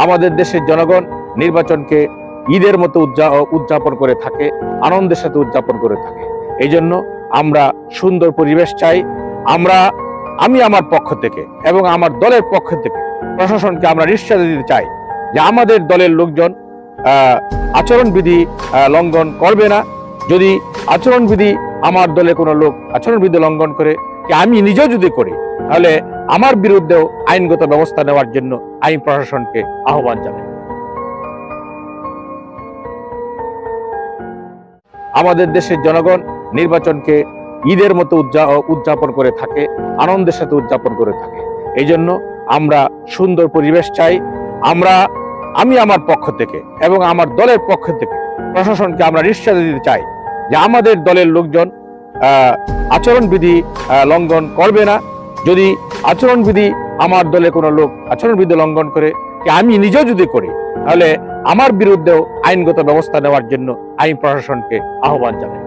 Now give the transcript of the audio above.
আমাদের দেশের জনগণ নির্বাচনকে ঈদের মতো উদযাপন করে থাকে, আনন্দের সাথে উদযাপন করে থাকে। এই জন্য আমরা সুন্দর পরিবেশ চাই। আমি আমার পক্ষ থেকে এবং আমার দলের পক্ষ থেকে প্রশাসনকে আমরা নিশ্চয়তা দিতে চাই যে আমাদের দলের লোকজন আচরণবিধি লঙ্ঘন করবে না। যদি আচরণবিধি আমার দলে কোনো লোক আচরণবিধি লঙ্ঘন করে, আমি নিজেও যদি করি, তাহলে আমার বিরুদ্ধেও আইনগত ব্যবস্থা নেওয়ার জন্য আইন প্রশাসনকে আহ্বান জানাই। আমাদের দেশের জনগণ নির্বাচনকে ঈদের মতো উদযাপন করে থাকে, আনন্দের সাথে উদযাপন করে থাকে। এই জন্য আমরা সুন্দর পরিবেশ চাই। আমি আমার পক্ষ থেকে এবং আমার দলের পক্ষ থেকে প্রশাসনকে আমরা নিশ্চয়তা দিতে চাই যে আমাদের দলের লোকজন আচরণবিধি লঙ্ঘন করবে না। যদি আচরণবিধি আমার দলে কোনো লোক আচরণবিধি লঙ্ঘন করে, আমি নিজেও যদি করি, তাহলে আমার বিরুদ্ধেও আইনগত ব্যবস্থা নেওয়ার জন্য আইন প্রশাসনকে আহ্বান জানাই।